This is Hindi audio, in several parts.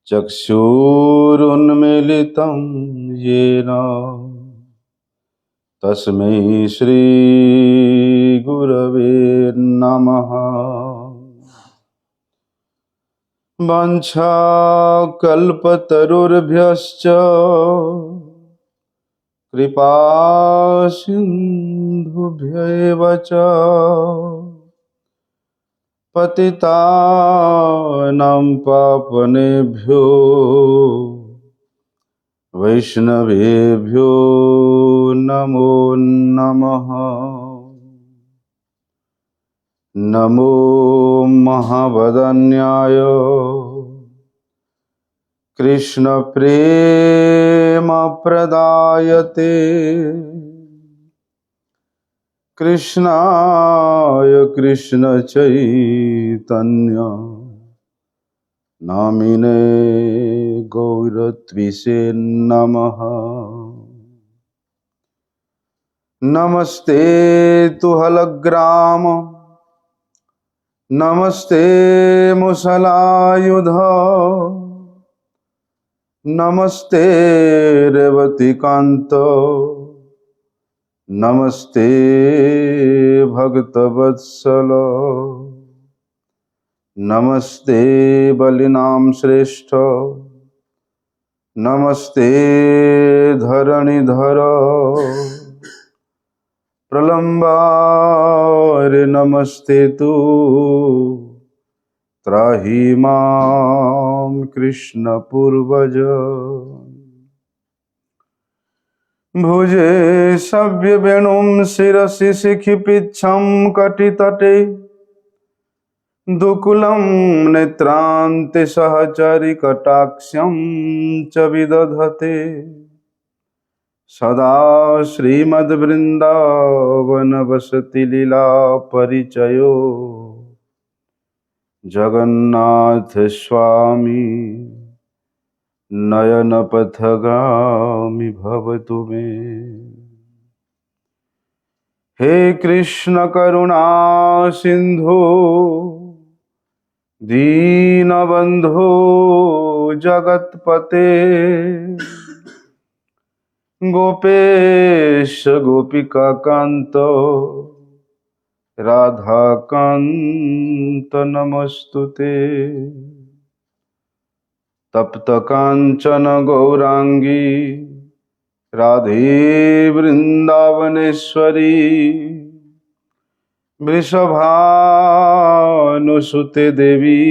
चक्षुरुन्मीलितं येन तस्मै श्रीगुरवे नमः। वाञ्छाकल्पतरुर्भ्यश्च कृपासिन्धुभ्यैव च पतितानां पावनेभ्यो वैष्णवेभ्यो नमो नमः। नमो महावदन्याय कृष्णप्रेमप्रदायते कृष्णाय कृष्णचैतन्य नामिने गौरत्विषे नमः। नमस्ते तुहलग्राम नमस्ते मुसलायुध नमस्ते रेवतीकान्त नमस्ते भक्तवत्सल नमस्ते बलिनाम श्रेष्ठ नमस्ते धरणीधर प्रलम्बारे नमस्ते तु त्राहि मां कृष्ण पूर्वज। भुजे सव्यवेणुं शिरसि शिखिपिच्छं कटितटे दुकुलं नेत्रान्ते सहचरिकटाक्षं च विदधते सदा श्रीमद्वृन्दावनवसति लीला परिचयो जगन्नाथ स्वामी नयनपथगामी भवतु मे। हे कृष्ण करुणा सिंधु दीनबंधो जगत्पते गोपेश गोपिका कांत राधा कांत नमस्तुते। तप्त कांचन गौरांगी राधे वृंदावनेश्वरी वृषभानुसुते देवी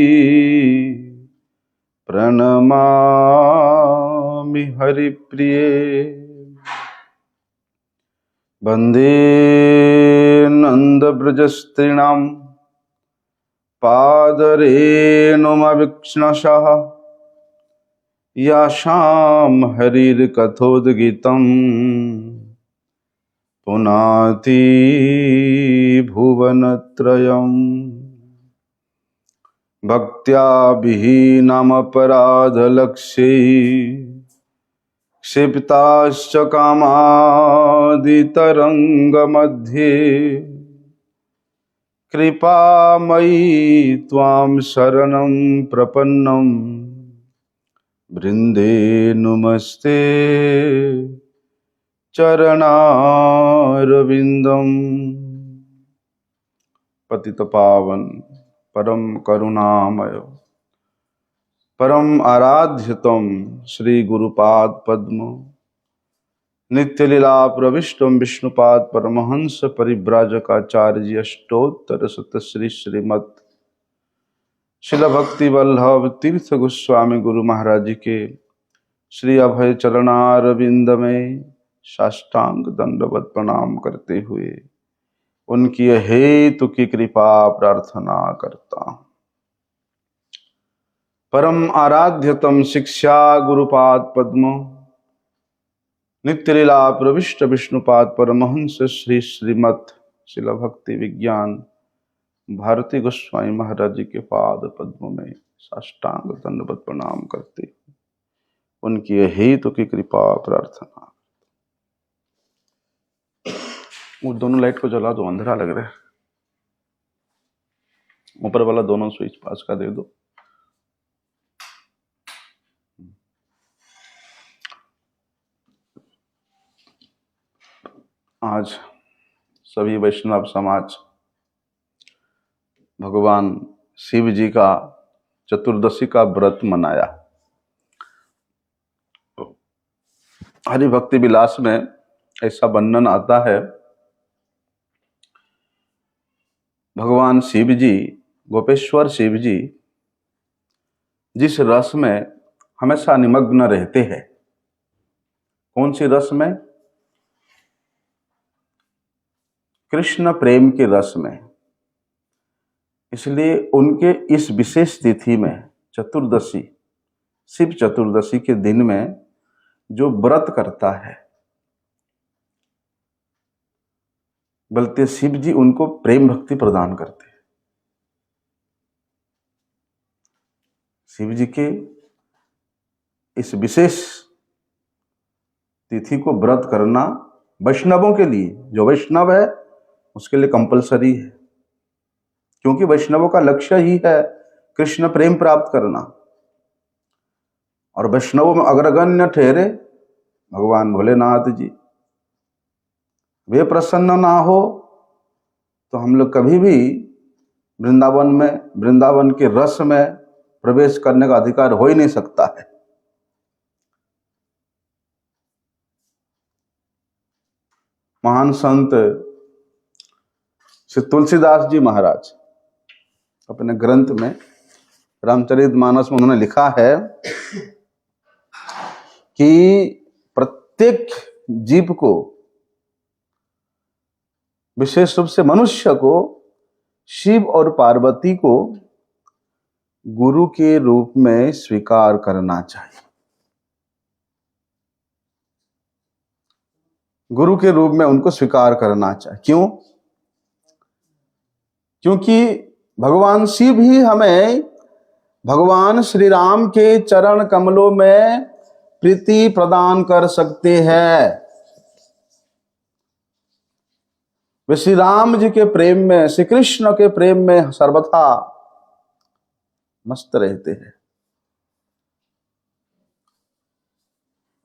प्रणमामि हरिप्रिये। वंदे नंदव्रजस्त्रीणां पादरेणुमवीक्ष्णशः यासां हरिर्कथोद्गीतं पुनाति भुवनत्रयम्। भक्त्या विहीनमपराधलक्ष्ये क्षिप्ताश्च कामादितरङ्गमध्ये कृपामयी त्वां शरणं प्रपन्नं वृन्दे नुमस्ते चरणारविन्दम्। पतितपावन परम करुणामय परम आराध्यतम श्री गुरुपाद पद्म नित्य लीला प्रविष्टम विष्णुपाद परमहंस परिव्राजकाचार्य अष्टोत्तर शत श्री श्रीमद शिल भक्ति वल्लभ तीर्थ गोस्वामी गुरु महाराज के श्री अभय चरणारविंद में साष्टांग दंडवत प्रणाम करते हुए उनकी हेतु की कृपा प्रार्थना करता हूं। परम आराध्यतम शिक्षा गुरुपाद पद्म नित्य लीला प्रविष्ट विष्णुपाद परमहंस श्री श्रीमद शिल भक्ति विज्ञान भारती गोस्वामी महाराज जी के पाद पद्म में साष्टांग दंडवत प्रणाम करते उनकी हेतु की कृपा प्रार्थना। वो दोनों लाइट को जला दो, अंधेरा लग रहा है। ऊपर वाला दोनों स्विच पास का दे दो। आज सभी वैष्णव समाज भगवान शिव जी का चतुर्दशी का व्रत मनाया। हरि भक्ति विलास में ऐसा वर्णन आता है, भगवान शिव जी, गोपेश्वर शिव जी जिस रस में हमेशा निमग्न रहते हैं, कौन सी रस में? कृष्ण प्रेम के रस में। इसलिए उनके इस विशेष तिथि में, चतुर्दशी, शिव चतुर्दशी के दिन में जो व्रत करता है, बल्कि शिव जी उनको प्रेम भक्ति प्रदान करते हैं। शिव जी के इस विशेष तिथि को व्रत करना वैष्णवों के लिए, जो वैष्णव है उसके लिए कंपलसरी है, क्योंकि वैष्णवों का लक्ष्य ही है कृष्ण प्रेम प्राप्त करना। और वैष्णवों में अग्रगण्य ठहरे भगवान भोलेनाथ जी। वे प्रसन्न ना हो तो हम लोग कभी भी वृंदावन के रस में प्रवेश करने का अधिकार हो ही नहीं सकता है। महान संत श्री तुलसीदास जी महाराज अपने ग्रंथ में रामचरितमानस में उन्होंने लिखा है कि प्रत्येक जीव को, विशेष रूप से मनुष्य को, शिव और पार्वती को गुरु के रूप में स्वीकार करना चाहिए। गुरु के रूप में उनको स्वीकार करना चाहिए। क्यों? क्योंकि भगवान शिव ही हमें भगवान श्री राम के चरण कमलों में प्रीति प्रदान कर सकते हैं। वे श्री राम जी के प्रेम में, श्री कृष्ण के प्रेम में सर्वथा मस्त रहते हैं।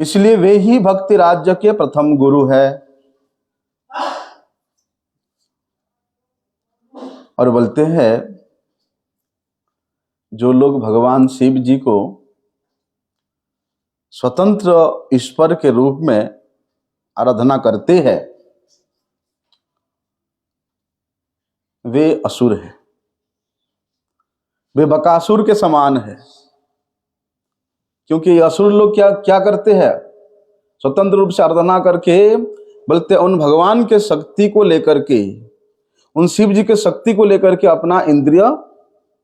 इसलिए वे ही भक्ति राज्य के प्रथम गुरु है। और बोलते हैं, जो लोग भगवान शिव जी को स्वतंत्र ईश्वर के रूप में आराधना करते हैं, वे असुर हैं, वे बकासुर के समान है। क्योंकि असुर लोग क्या करते हैं? स्वतंत्र रूप से आराधना करके, बल्कि उन भगवान के शक्ति को लेकर के, उन शिव जी के शक्ति को लेकर के अपना इंद्रिय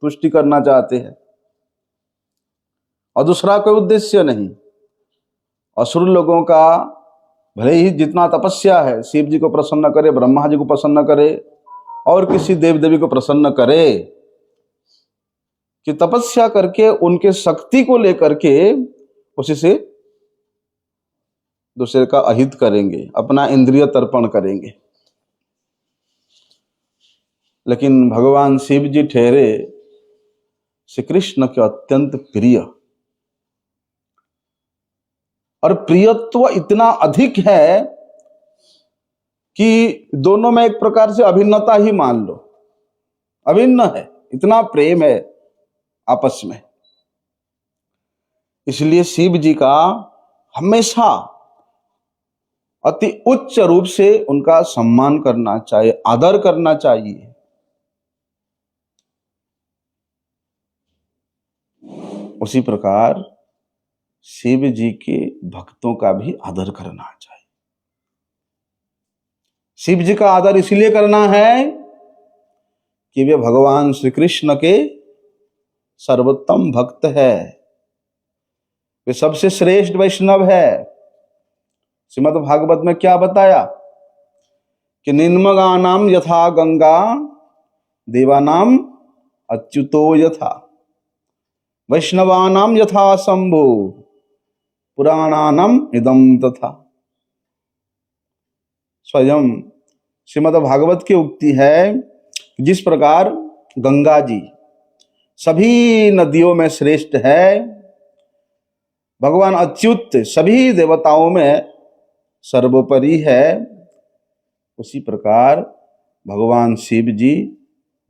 तुष्टि करना चाहते हैं, और दूसरा कोई उद्देश्य नहीं। असुर लोगों का भले ही जितना तपस्या है, शिव जी को प्रसन्न करे, ब्रह्मा जी को प्रसन्न करे, और किसी देव देवी को प्रसन्न करे, कि तपस्या करके उनके शक्ति को लेकर के उसी से दूसरे का अहित करेंगे, अपना इंद्रिय तर्पण करेंगे। लेकिन भगवान शिव जी ठहरे श्री कृष्ण के अत्यंत प्रिय, और प्रियत्व इतना अधिक है कि दोनों में एक प्रकार से अभिन्नता ही मान लो, अभिन्न है, इतना प्रेम है आपस में। इसलिए शिव जी का हमेशा अति उच्च रूप से उनका सम्मान करना चाहिए, आदर करना चाहिए। उसी प्रकार शिव जी के भक्तों का भी आदर करना चाहिए। शिव जी का आदर इसलिए करना है कि वे भगवान श्री कृष्ण के सर्वोत्तम भक्त है, वे सबसे श्रेष्ठ वैष्णव है। श्रीमद् भागवत में क्या बताया कि निन्मगानाम यथा गंगा देवानाम अच्युतो यथा वैष्णवानाम यथा शंभु पुराणानाम इदम तथा। स्वयं श्रीमद् भागवत की उक्ति है, जिस प्रकार गंगा जी सभी नदियों में श्रेष्ठ है, भगवान अच्युत सभी देवताओं में सर्वोपरि है, उसी प्रकार भगवान शिव जी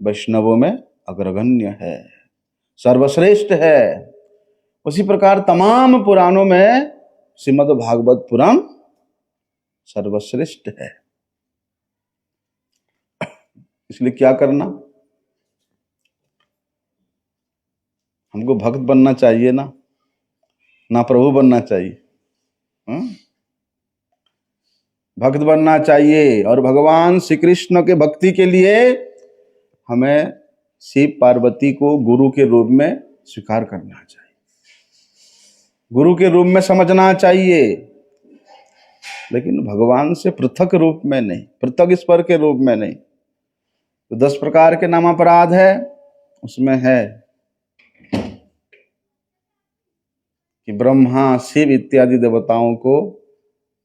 वैष्णवों में अग्रगण्य है, सर्वश्रेष्ठ है। उसी प्रकार तमाम पुराणों में श्रीमद् भागवत पुराण सर्वश्रेष्ठ है। इसलिए क्या करना, हमको भक्त बनना चाहिए ना प्रभु बनना चाहिए। भक्त बनना चाहिए। और भगवान श्री कृष्ण के भक्ति के लिए हमें शिव पार्वती को गुरु के रूप में स्वीकार करना चाहिए, गुरु के रूप में समझना चाहिए, लेकिन भगवान से पृथक रूप में नहीं, पृथक ईश्वर के रूप में नहीं। तो 10 प्रकार के नाम अपराध है, उसमें है कि ब्रह्मा शिव इत्यादि देवताओं को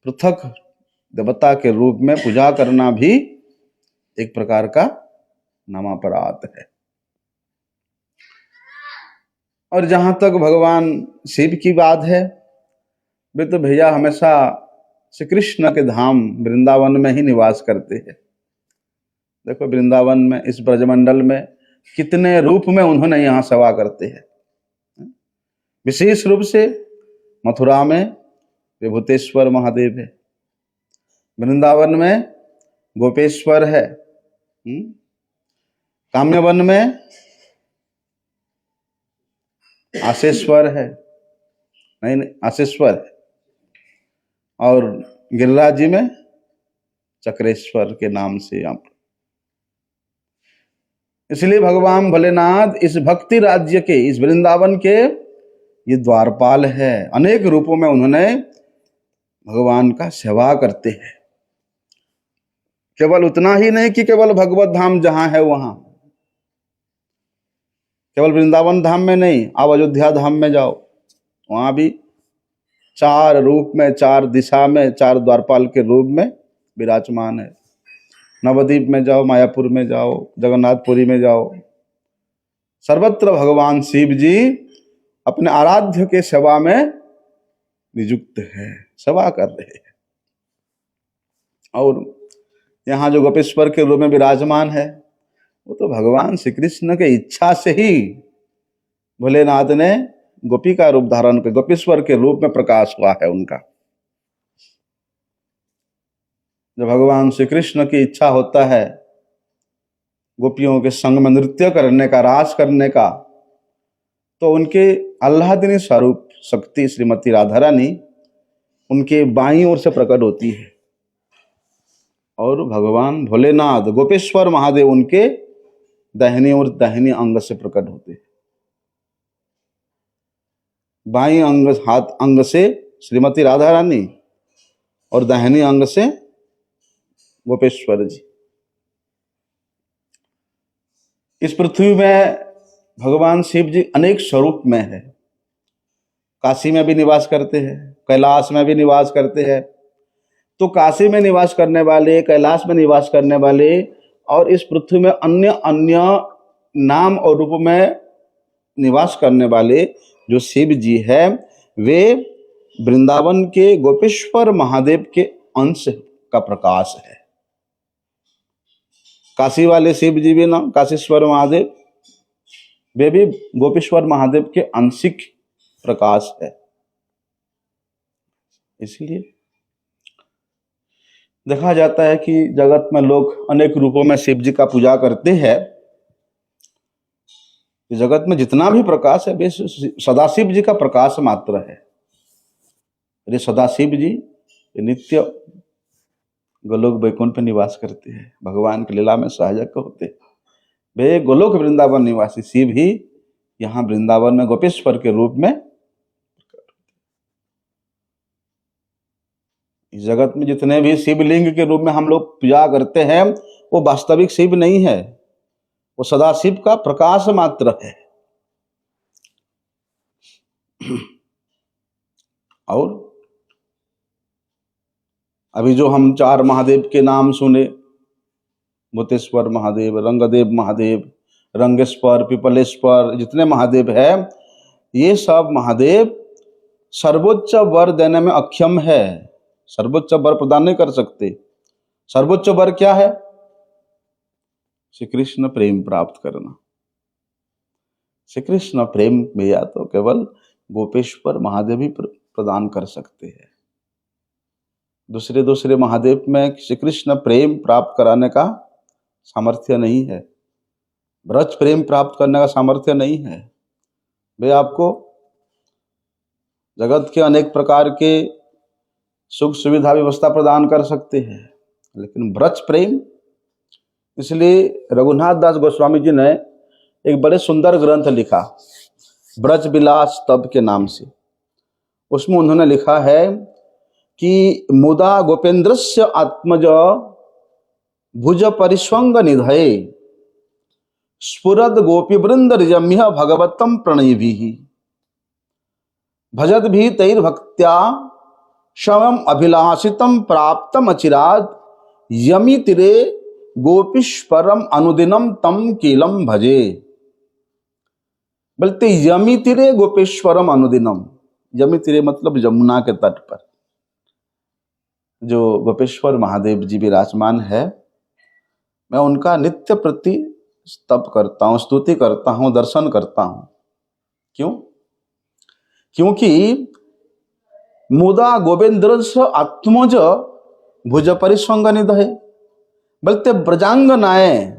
पृथक देवता के रूप में पूजा करना भी एक प्रकार का नामापराध है। और जहां तक भगवान शिव की बात है, वे तो भैया हमेशा श्री कृष्ण के धाम वृंदावन में ही निवास करते हैं। देखो वृंदावन में, इस ब्रजमंडल में कितने रूप में उन्होंने यहाँ सेवा करते हैं। विशेष रूप से मथुरा में विभूतेश्वर महादेव है, वृंदावन में गोपेश्वर है, काम्यवन में आशेश्वर है, नहीं आशेश्वर है, और गिरिराज जी में चक्रेश्वर के नाम से आप। इसलिए भगवान भोलेनाथ इस भक्ति राज्य के, इस वृंदावन के ये द्वारपाल है। अनेक रूपों में उन्होंने भगवान का सेवा करते हैं। केवल उतना ही नहीं कि केवल भगवत धाम जहां है वहां, केवल वृंदावन धाम में नहीं, आप अयोध्या धाम में जाओ, वहां भी 4 रूप में, 4 दिशा में, 4 द्वारपाल के रूप में विराजमान है। नवद्वीप में जाओ, मायापुर में जाओ, जगन्नाथपुरी में जाओ, सर्वत्र भगवान शिव जी अपने आराध्य के सेवा में नियुक्त है, सेवा कर रहे हैं। और यहाँ जो गोपेश्वर के रूप में विराजमान है, वो तो भगवान श्री कृष्ण के इच्छा से ही भोलेनाथ ने गोपी का रूप धारण कर गोपेश्वर के रूप में प्रकाश हुआ है उनका। जब भगवान श्री कृष्ण की इच्छा होता है गोपियों के संग में नृत्य करने का, रास करने का, तो उनके आह्लादिनी स्वरूप शक्ति श्रीमती राधा रानी उनके बाईं ओर से प्रकट होती है, और भगवान भोलेनाथ गोपेश्वर महादेव उनके दाहिनी ओर, दाहिनी अंग से प्रकट होते हैं। बाईं अंग, हाथ अंग से श्रीमती राधा रानी और दाहिनी अंग से गोपेश्वर जी। इस पृथ्वी में भगवान शिव जी अनेक स्वरूप में है। काशी में भी निवास करते हैं, कैलाश में भी निवास करते हैं। तो काशी में निवास करने वाले, कैलाश में निवास करने वाले और इस पृथ्वी में अन्य अन्य नाम और रूप में निवास करने वाले जो शिव जी है, वे वृंदावन के गोपेश्वर महादेव के अंश का प्रकाश है। काशी वाले शिव जी भी ना, काशीश्वर महादेव, वे भी गोपेश्वर महादेव के आंशिक प्रकाश है। इसलिए देखा जाता है कि जगत में लोग अनेक रूपों में शिव जी का पूजा करते हैं। जगत में जितना भी प्रकाश है वे सदाशिव जी का प्रकाश मात्र है। ये सदाशिव जी नित्य गोलोक वैकुंठ में निवास करते हैं, भगवान की लीला में सहायक होते हैं। वे गोलोक वृंदावन निवासी शिव ही यहाँ वृंदावन में गोपेश्वर के रूप में। इस जगत में जितने भी शिवलिंग के रूप में हम लोग पूजा करते हैं, वो वास्तविक शिव नहीं है, वो सदाशिव का प्रकाश मात्र है। और अभी जो हम 4 महादेव के नाम सुने, भूतेश्वर महादेव, रंगदेव महादेव, रंगेश्वर, पिपलेश्वर, जितने महादेव है, ये सब महादेव सर्वोच्च वर देने में अक्षम है, सर्वोच्च वर प्रदान नहीं कर सकते। सर्वोच्च वर क्या है? श्री कृष्ण प्रेम प्राप्त करना। श्री कृष्ण प्रेम भैया तो केवल गोपेश्वर महादेव ही प्रदान कर सकते हैं। दूसरे दूसरे महादेव में श्री कृष्ण प्रेम प्राप्त कराने का सामर्थ्य नहीं है, ब्रज प्रेम प्राप्त करने का सामर्थ्य नहीं है। वे आपको जगत के अनेक प्रकार के सुख सुविधा व्यवस्था प्रदान कर सकते हैं, लेकिन ब्रज प्रेम, इसलिए रघुनाथ दास गोस्वामी जी ने एक बड़े सुंदर ग्रंथ लिखा ब्रज विलास तब के नाम से। उसमें उन्होंने लिखा है कि मुदा गोपेन्द्रस्य आत्मज भुज परिस्वंग निधये स्फुरद गोपी वृंद रिजम्य भगवतम प्रणयिभिः भजत भी तैर्भक्त्या शवम अभिलाषितम प्राप्तम अचिराद यमी तिरे गोपीश्वरम अनुदिनम तम कीलम भजे। बोलते यमी तिरे गोपेश्वरम अनुदिनम। यमी तिरे मतलब यमुना के तट पर जो गोपेश्वर महादेव जी विराजमान है, मैं उनका नित्य प्रति स्तव करता हूँ, स्तुति करता हूँ, दर्शन करता हूँ। क्यों? क्योंकि मुदा गोविंद्रस्य आत्मज भुज परिस्वंग निधये। बोलते ब्रजांगनाएं,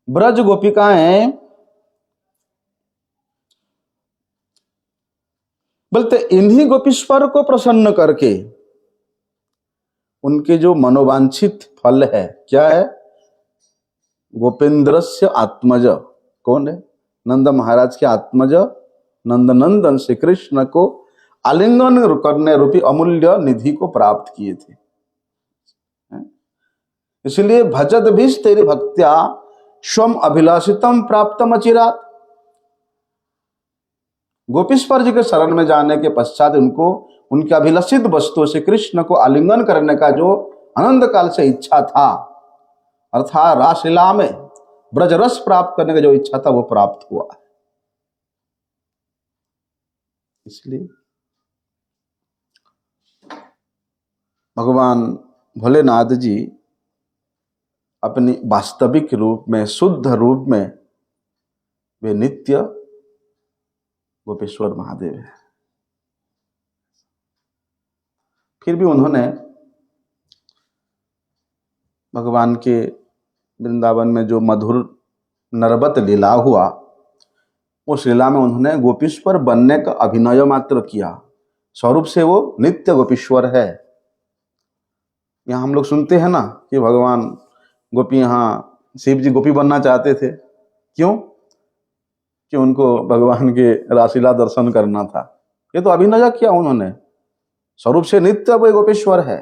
ब्रज गोपिकाएं, बोलते इन्हीं गोपीश्वर को प्रसन्न करके उनके जो मनोवांछित फल है, क्या है? गोपेन्द्रस्य आत्मज कौन है? नंद महाराज के आत्मज नंद नंदन श्री कृष्ण को आलिंगन करने रूपी अमूल्य निधि को प्राप्त किए थे। इसलिए भजत भी तेरी भक्त्या स्वम अभिलाषितम प्राप्तम अचिरात। गोपीश्वर जी के शरण में जाने के पश्चात उनको उनके अभिलषित वस्तु श्री कृष्ण को आलिंगन करने का जो अनंत काल से इच्छा था, अर्थात रासलीला में ब्रज रस प्राप्त करने का जो इच्छा था, वो प्राप्त हुआ है। इसलिए भगवान भोलेनाथ जी अपनी वास्तविक रूप में, शुद्ध रूप में वे नित्य गोपेश्वर महादेव है। फिर भी उन्होंने भगवान के वृंदावन में जो मधुर नरबत लीला हुआ, उस लीला में उन्होंने गोपीश्वर बनने का अभिनय मात्र किया। स्वरूप से वो नित्य गोपीश्वर है। यहाँ हम लोग सुनते हैं ना कि भगवान गोपी, यहाँ शिव जी गोपी बनना चाहते थे। क्यों? कि उनको भगवान के रासलीला दर्शन करना था। ये तो अभिनय किया उन्होंने। स्वरूप से नित्य वो गोपेश्वर है,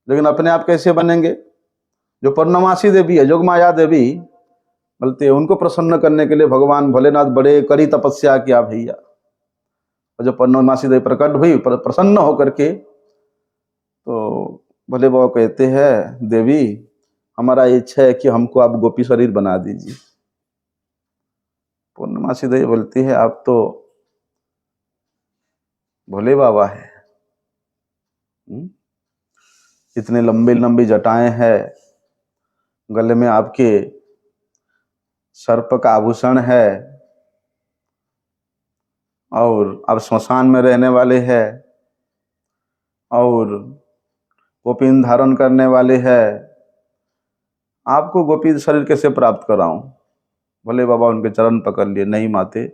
लेकिन अपने आप कैसे बनेंगे? जो पूर्णमासी देवी है, जोगमाया देवी, बोलते उनको प्रसन्न करने के लिए भगवान भोलेनाथ बड़े कड़ी तपस्या किया भैया। और जब पूर्णमासी देवी प्रकट हुई प्रसन्न होकर के, तो भोले बाबा कहते हैं, देवी हमारा इच्छा है कि हमको आप गोपी शरीर बना दीजिए। पूर्णमासी देवी बोलती है, आप तो भोले बाबा है, इतने लंबी लंबी जटाएं हैं, गले में आपके सर्प का आभूषण है, और आप श्मशान में रहने वाले हैं, और गोपीन धारण करने वाले हैं, आपको गोपी शरीर कैसे प्राप्त कराऊं? भोले बाबा उनके चरण पकड़ लिए, नहीं माते,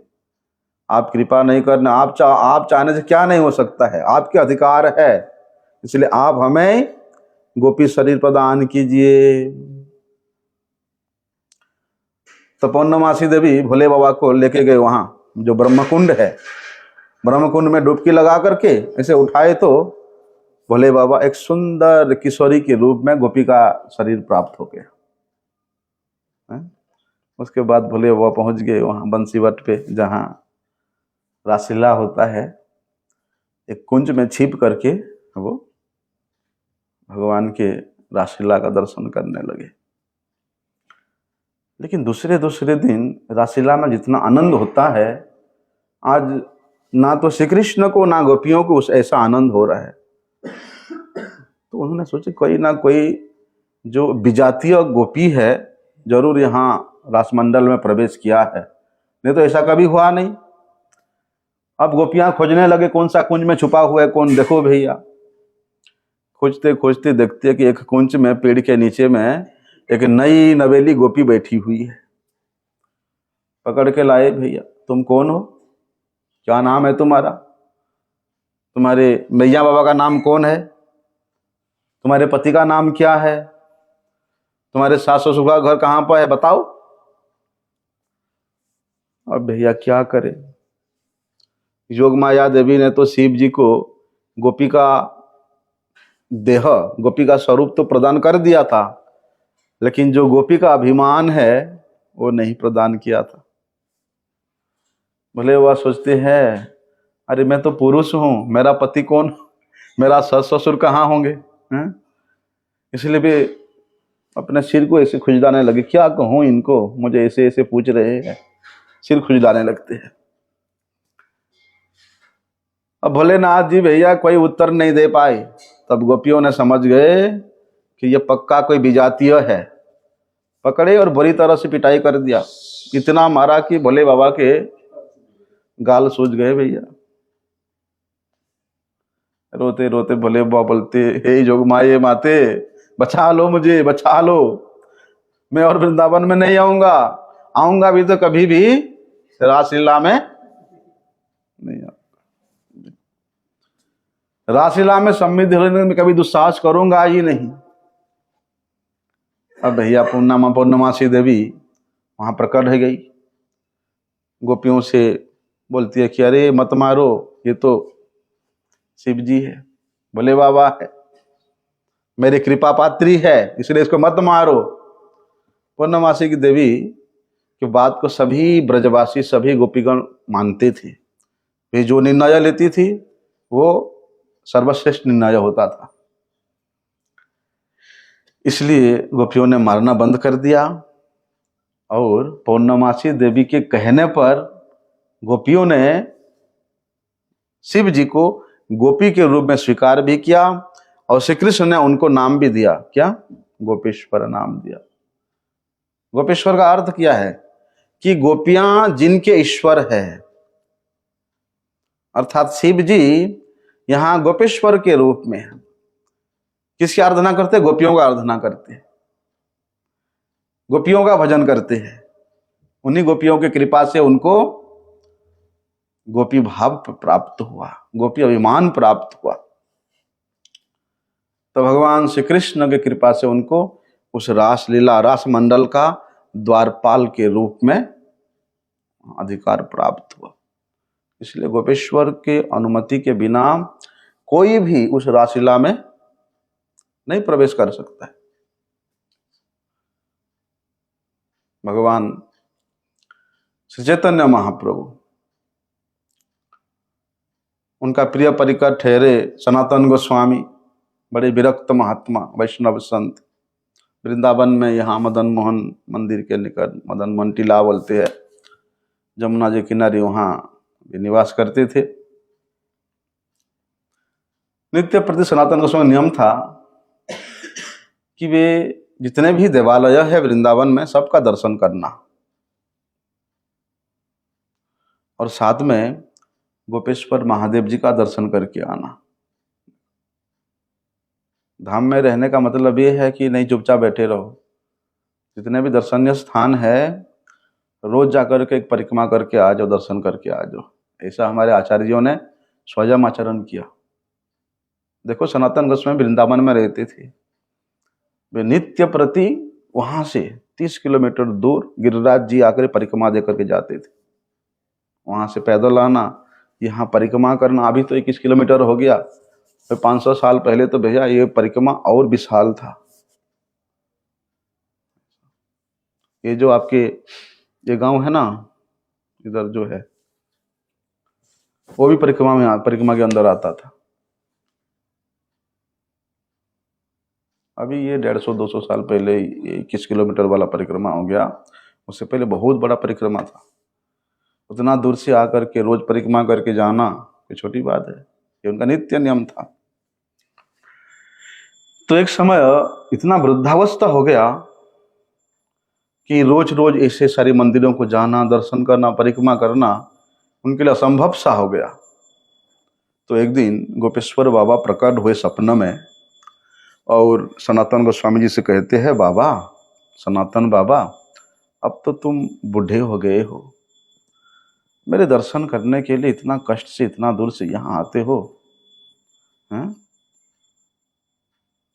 आप कृपा नहीं करना, आप चाहने से क्या नहीं हो सकता है, आपके अधिकार है, इसलिए आप हमें गोपी शरीर प्रदान कीजिए। तो पूर्णमासी देवी भोले बाबा को लेके गए वहां जो ब्रह्मकुंड है, ब्रह्मकुंड में डुबकी लगा करके ऐसे उठाए तो भोले बाबा एक सुंदर किशोरी के रूप में गोपी का शरीर प्राप्त हो गया। उसके बाद भोले बाबा पहुंच गए वहां बंसीवट पे, जहां रासलीला होता है। एक कुंज में छिप करके वो भगवान के रासलीला का दर्शन करने लगे। लेकिन दूसरे दूसरे दिन रासलीला में जितना आनंद होता है, आज ना तो श्री कृष्ण को ना गोपियों को उस ऐसा आनंद हो रहा है। तो उन्होंने सोचा कोई ना कोई जो विजातीय गोपी है जरूर यहाँ रासमंडल में प्रवेश किया है, नहीं तो ऐसा कभी हुआ नहीं। अब गोपियां खोजने लगे कौन सा कुंज में छुपा हुआ है कौन। देखो भैया, खोजते खोजते देखते कि एक कुंज में पेड़ के नीचे में एक नई नवेली गोपी बैठी हुई है। पकड़ के लाए, भैया तुम कौन हो, क्या नाम है तुम्हारा, तुम्हारे मैया बाबा का नाम कौन है, तुम्हारे पति का नाम क्या है, तुम्हारे सास ससुर का घर कहाँ पर है, बताओ। अब भैया क्या करे, योग माया देवी ने तो शिव जी को गोपी का देह, गोपी का स्वरूप तो प्रदान कर दिया था, लेकिन जो गोपी का अभिमान है वो नहीं प्रदान किया था। भले वह सोचते हैं अरे मैं तो पुरुष हूं, मेरा पति कौन, मेरा सास ससुर कहाँ होंगे, हैं? इसलिए भी अपने सिर को ऐसे खुजलाने लगे, क्या कहूं इनको, मुझे ऐसे ऐसे पूछ रहे हैं, सिर खुजलाने लगते हैं। अब भोलेनाथ जी भैया कोई उत्तर नहीं दे पाए। तब गोपियों ने समझ गए कि ये पक्का कोई विजातीय है। पकड़े और बुरी तरह से पिटाई कर दिया, इतना मारा कि भोले बाबा के गाल सूज गए। भैया रोते रोते भोले बाबा बोलते, हे जोग माये माते, बचा लो मुझे, बचा लो, मैं और वृंदावन में नहीं आऊंगा, आऊंगा भी तो कभी भी रासलीला में नहीं आऊंगा, रासलीला में सम्मिलित होने में कभी दुस्साहस करूंगा ही नहीं। अब भैया पूर्णमासी देवी वहां प्रकट हो गई, गोपियों से बोलती है कि अरे मत मारो, ये तो शिव जी है, भोले बाबा है, मेरी कृपा पात्री है, इसलिए इसको मत मारो। पूर्णमासी की देवी की बात को सभी ब्रजवासी, सभी गोपीगण मानते थे। वे जो निर्णय लेती थी वो सर्वश्रेष्ठ निर्णय होता था, इसलिए गोपियों ने मारना बंद कर दिया। और पूर्णमासी देवी के कहने पर गोपियों ने शिव जी को गोपी के रूप में स्वीकार भी किया, और श्री कृष्ण ने उनको नाम भी दिया, क्या, गोपेश्वर नाम दिया। गोपेश्वर का अर्थ क्या है कि गोपियां जिनके ईश्वर है, अर्थात शिव जी यहां गोपेश्वर के रूप में है। किसकी आराधना करते, गोपियों का आराधना करते हैं, गोपियों का भजन करते हैं। उन्हीं गोपियों की कृपा से उनको गोपी भाव प्राप्त हुआ, गोपी अभिमान प्राप्त हुआ। तो भगवान श्री कृष्ण की कृपा से उनको उस रासलीला, रास मंडल का द्वारपाल के रूप में अधिकार प्राप्त हुआ। इसलिए गोपेश्वर के अनुमति के बिना कोई भी उस रासलीला में नहीं प्रवेश कर सकता है। भगवान श्री चैतन्य महाप्रभु, उनका प्रिय परिकर ठहरे सनातन गोस्वामी, बड़े विरक्त महात्मा वैष्णव संत, वृंदावन में यहाँ मदन मोहन मंदिर के निकट, मदन मोहन टीला बोलते हैं, जमुना जी किनारे, वहाँ भी निवास करते थे। नित्य प्रति सनातन गोस्वामी नियम था कि वे जितने भी देवालय है वृंदावन में सबका दर्शन करना, और साथ में गोपेश्वर महादेव जी का दर्शन करके आना। धाम में रहने का मतलब ये है कि नहीं चुपचाप बैठे रहो, जितने भी दर्शनीय स्थान है रोज जाकर के एक परिक्रमा करके आ जाओ, दर्शन करके आ जाओ। ऐसा हमारे आचार्यों ने स्वयं आचरण किया। देखो सनातन गोस्वामी वृंदावन में रहते थे, वे नित्य प्रति वहां से 30 किलोमीटर दूर गिरिराज जी आकर परिक्रमा दे करके जाते थे। वहां से पैदल आना, यहाँ परिक्रमा करना। अभी तो 21 किलोमीटर हो गया, 500 साल पहले तो भैया ये परिक्रमा और विशाल था। ये जो आपके ये गांव है ना, इधर जो है, वो भी परिक्रमा के अंदर आता था। अभी ये 150-200 साल पहले 21 किलोमीटर वाला परिक्रमा हो गया, उससे पहले बहुत बड़ा परिक्रमा था। उतना दूर से आकर के रोज परिक्रमा करके जाना कोई छोटी बात है, ये उनका नित्य नियम था। तो एक समय इतना वृद्धावस्था हो गया कि रोज रोज ऐसे सारे मंदिरों को जाना, दर्शन करना, परिक्रमा करना उनके लिए असंभव सा हो गया। तो एक दिन गोपेश्वर बाबा प्रकट हुए सपने में और सनातन गोस्वामी जी से कहते हैं, बाबा, सनातन बाबा, अब तो तुम बूढ़े हो गए हो, मेरे दर्शन करने के लिए इतना कष्ट से इतना दूर से यहाँ आते हो, हैं?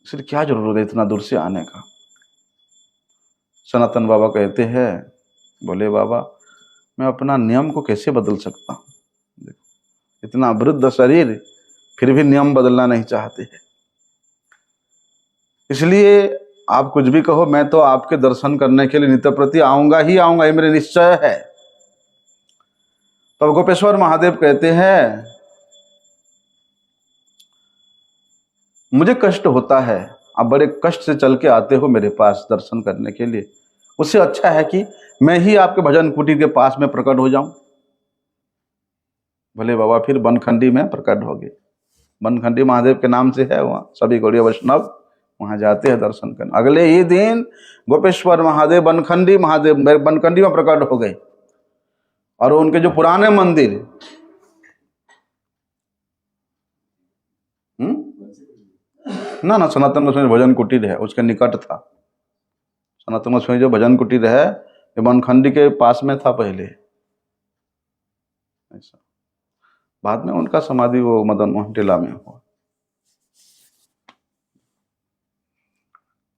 फिर क्या जरूरत है इतना दूर से आने का? सनातन बाबा कहते हैं, बोले बाबा, मैं अपना नियम को कैसे बदल सकता हूँ? इतना वृद्ध शरीर फिर भी नियम बदलना नहीं चाहते हैं। इसलिए आप कुछ भी कहो, मैं तो आपके दर्शन करने के लिए नित्य प्रति आऊंगा ही आऊंगा, ये मेरे निश्चय है। तब गोपेश्वर महादेव कहते हैं, मुझे कष्ट होता है, आप बड़े कष्ट से चल के आते हो मेरे पास दर्शन करने के लिए, उससे अच्छा है कि मैं ही आपके भजन कुटीर के पास में प्रकट हो जाऊं। भले बाबा फिर बनखंडी में प्रकट हो गए। बनखंडी महादेव के नाम से है, वहाँ सभी गौड़ीय वैष्णव वहां जाते हैं दर्शन करने। अगले ही दिन गोपेश्वर महादेव बनखंडी में प्रकट हो गए और उनके जो पुराने मंदिर ना सनातन गोस्वामी भजन कुटीर है उसके निकट था। सनातन गोस्वामी जो भजन कुटीर है ये बनखंडी के पास में था पहले। ऐसा बाद में उनका समाधि वो मदन मोहन टीला में हुआ।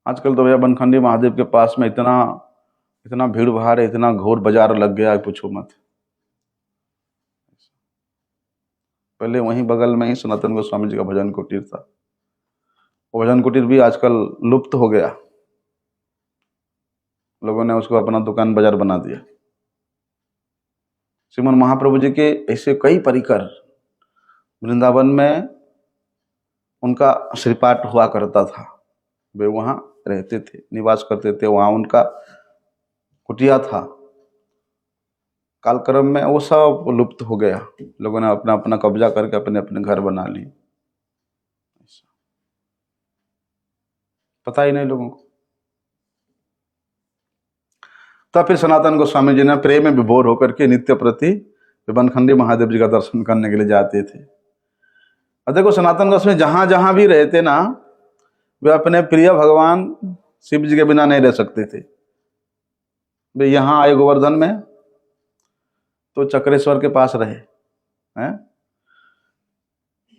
आजकल तो भैया बनखंडी महादेव के पास में इतना भीड़ भाड़ है, इतना घोर बाजार लग गया है, पूछो मत। पहले वहीं बगल में ही सनातन गोस्वामी जी का भजन कुटीर था। वो भजन कुटीर भी आजकल लुप्त हो गया, लोगों ने उसको अपना दुकान बाजार बना दिया। श्रीमन महाप्रभु जी के ऐसे कई परिकर वृंदावन में उनका श्रीपाठ हुआ करता था, वे वहाँ रहते थे, निवास करते थे, वहाँ उनका कुटिया था। कालक्रम में वो सब लुप्त हो गया, लोगों ने अपना अपना कब्जा करके अपने अपने घर बना लिए, पता ही नहीं लोगों को। तब फिर सनातन गोस्वामी जी ने प्रेम में विभोर होकर के नित्य प्रति बनखंडी महादेव जी का दर्शन करने के लिए जाते थे। और देखो सनातन गोस्वामी जहां जहां भी रहते ना, वे अपने प्रिय भगवान शिव जी के बिना नहीं रह सकते थे। वे यहाँ आए गोवर्धन में तो चक्रेश्वर के पास रहे हैं,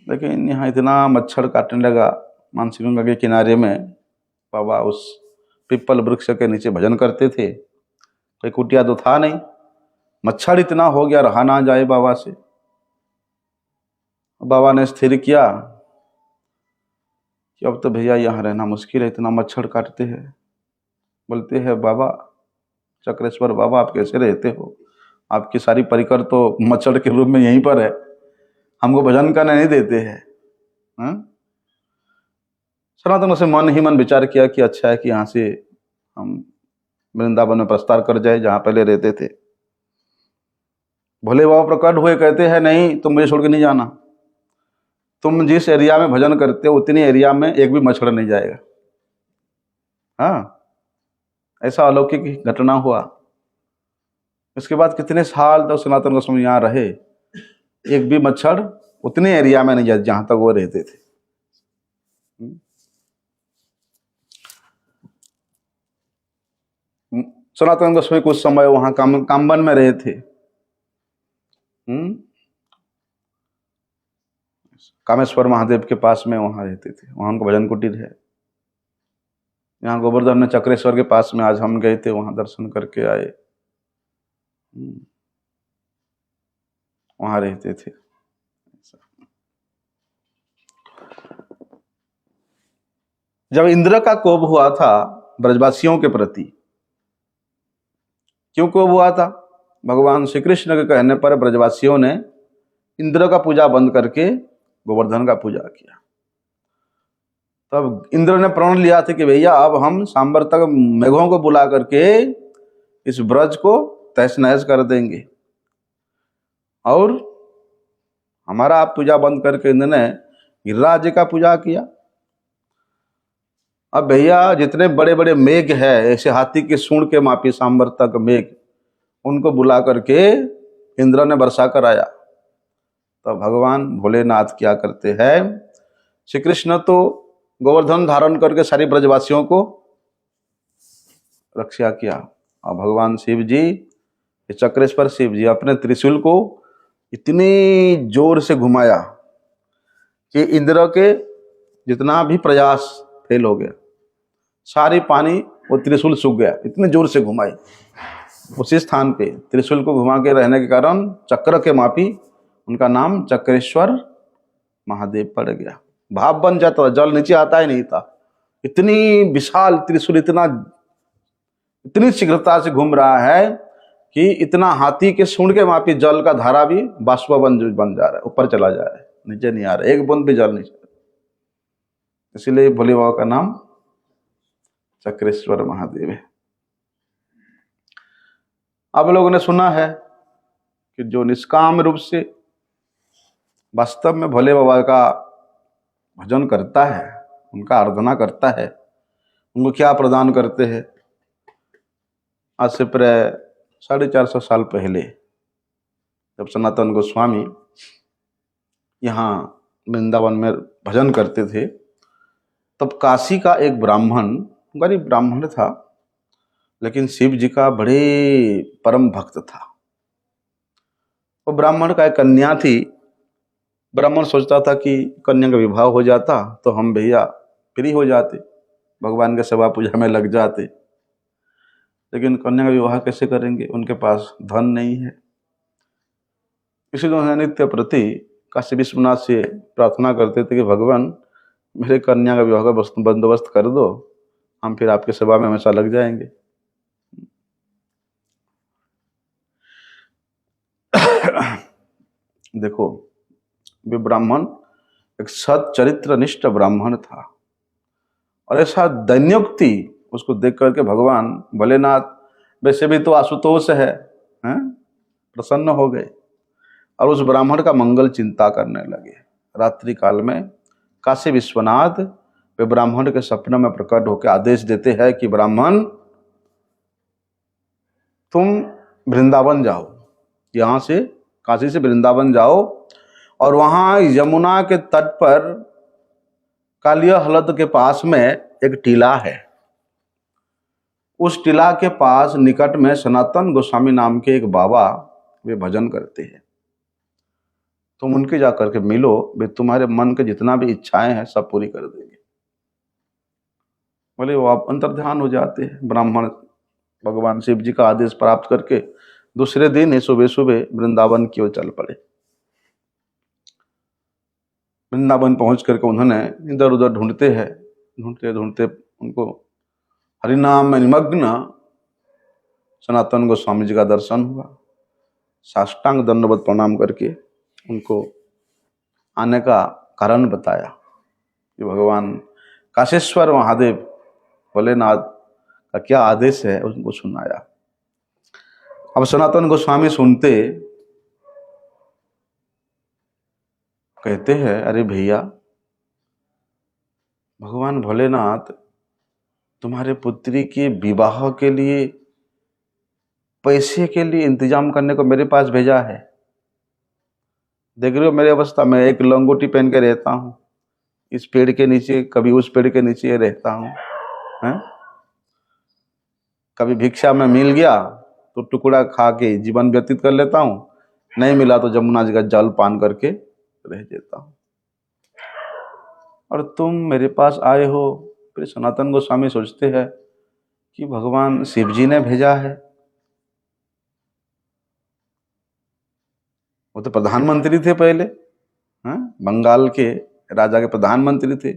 लेकिन यहाँ इतना मच्छर काटने लगा। मानसी गंगा के किनारे में बाबा उस पिपल वृक्ष के नीचे भजन करते थे, कोई कुटिया तो था नहीं, मच्छर इतना हो गया रहा ना जाए बाबा से। बाबा ने स्थिर किया कि अब तो भैया यहाँ रहना मुश्किल है, इतना मच्छर काटते हैं। बोलते हैं, बाबा चक्रेश्वर बाबा, आप कैसे रहते हो? आपकी सारी परिकर तो मच्छर के रूप में यहीं पर है, हमको भजन करने नहीं देते हैं। सनातन से मन ही मन विचार किया कि अच्छा है कि यहाँ से हम वृंदावन में प्रस्तार कर जाए जहाँ पहले रहते थे। भोले बाबा प्रकट हुए, कहते हैं, नहीं, तुम मुझे छोड़ के नहीं जाना, तुम जिस एरिया में भजन करते हो उतनी एरिया में एक भी मच्छर नहीं जाएगा। हाँ, ऐसा अलौकिक घटना हुआ। इसके बाद कितने साल तक सनातन गोस्वामी यहाँ रहे, एक भी मच्छर उतने एरिया में नहीं जाए जहां तक वो रहते थे। सनातन गोस्वामी कुछ समय वहां कामबन में रहे थे। कामेश्वर महादेव के पास में वहां रहते थे, वहां उनका भजन कुटीर है। यहाँ गोवर्धन में चक्रेश्वर के पास में आज हम गए थे, वहां दर्शन करके आए, वहां रहते थे। जब इंद्र का कोप हुआ था ब्रजवासियों के प्रति, क्यों कोप हुआ था? भगवान श्री कृष्ण के कहने पर ब्रजवासियों ने इंद्र का पूजा बंद करके गोवर्धन का पूजा किया। तब इंद्र ने प्रण लिया था कि भैया अब हम सांबर तक मेघों को बुला करके इस ब्रज को तहस नहस कर देंगे। और हमारा आप पूजा बंद करके इंद्र ने गिरिराज जी का पूजा किया। अब भैया जितने बड़े बड़े मेघ है, ऐसे हाथी के सूंड के मापी सांबर तक मेघ, उनको बुला करके इंद्र ने बरसा कर आया। तो भगवान भोलेनाथ क्या करते हैं, श्री कृष्ण तो गोवर्धन धारण करके सारी ब्रजवासियों को रक्षा किया, और भगवान शिव जी, चक्रेश्वर शिव जी अपने त्रिशूल को इतनी जोर से घुमाया कि इंद्र के जितना भी प्रयास फेल हो गया, सारी पानी वो त्रिशूल सूख गया, इतने जोर से घुमाई। उसी स्थान पे त्रिशूल को घुमा के रहने के कारण चक्र के मापी उनका नाम चक्रेश्वर महादेव पड़ गया। भाप बन जाता था, जल नीचे आता ही नहीं था, इतनी विशाल त्रिशूल इतनी शीघ्रता से घूम रहा है कि इतना हाथी के सूंड के मापी जल का धारा भी बाष्प बन जा रहा है, ऊपर चला जा रहा है, नीचे नहीं आ रहा है, एक बूंद भी जल नहीं चल। इसीलिए भोले बाबा का नाम चक्रेश्वर महादेव है। आप लोगों ने सुना है कि जो निष्काम रूप से वास्तव में भोले बाबा का भजन करता है, उनका आराधना करता है, उनको क्या प्रदान करते हैं। आज से प्राय 450 साल पहले जब सनातन गोस्वामी यहाँ वृंदावन में भजन करते थे, तब काशी का एक ब्राह्मण, गरीब ब्राह्मण था, लेकिन शिव जी का बड़े परम भक्त था। वो ब्राह्मण का एक कन्या थी। ब्राह्मण सोचता था कि कन्या का विवाह हो जाता तो हम भैया फ्री हो जाते, भगवान के सेवा पूजा में लग जाते। लेकिन कन्या का विवाह कैसे करेंगे, उनके पास धन नहीं है। इसलिए उन्होंने नित्य प्रति काशी विश्वनाथ से प्रार्थना करते थे कि भगवान मेरे कन्या का विवाह का बंदोबस्त कर दो, हम फिर आपकी सेवा में हमेशा लग जाएंगे। देखो, वे ब्राह्मण एक सत चरित्र निष्ठ ब्राह्मण था, और ऐसा दैन्योक्ति उसको देख करके भगवान भोलेनाथ, वैसे भी तो आशुतोष है, प्रसन्न हो गए और उस ब्राह्मण का मंगल चिंता करने लगे। रात्रि काल में काशी विश्वनाथ वे ब्राह्मण के सपने में प्रकट होकर आदेश देते हैं कि ब्राह्मण तुम वृंदावन जाओ, यहाँ से काशी से वृंदावन जाओ, और वहाँ यमुना के तट पर कालिया हलद के पास में एक टीला है। उस टीला के पास निकट में सनातन गोस्वामी नाम के एक बाबा वे भजन करते हैं, तुम उनके जाकर के मिलो, वे तुम्हारे मन के जितना भी इच्छाएं हैं सब पूरी कर देंगे। बोले वो आप अंतर्ध्यान हो जाते हैं। ब्राह्मण भगवान शिव जी का आदेश प्राप्त करके दूसरे दिन सुबह सुबह वृंदावन की ओर चल पड़े। वृंदावन पहुंच करके उन्होंने इधर उधर ढूंढते ढूंढते उनको हरिनाम में निमग्न सनातन गोस्वामी जी का दर्शन हुआ। साष्टांग दंडवत प्रणाम करके उनको आने का कारण बताया कि भगवान काशेश्वर महादेव भोलेनाथ का क्या आदेश है, उनको सुनाया। अब सनातन गोस्वामी सुनते, कहते हैं अरे भैया, भगवान भोलेनाथ तुम्हारे पुत्री के विवाह के लिए पैसे के लिए इंतजाम करने को मेरे पास भेजा है। देख रहे हो मेरी अवस्था, मैं एक लंगोटी पहन के रहता हूँ, इस पेड़ के नीचे कभी उस पेड़ के नीचे रहता हूँ, कभी भिक्षा में मिल गया तो टुकड़ा खा के जीवन व्यतीत कर लेता हूँ, नहीं मिला तो जमुना जी का जल पान करके रह जाता हूँ, और तुम मेरे पास आए हो। फिर सनातन गोस्वामी सोचते हैं कि भगवान शिव जी ने भेजा है। वो तो प्रधानमंत्री थे पहले, बंगाल के राजा के प्रधानमंत्री थे।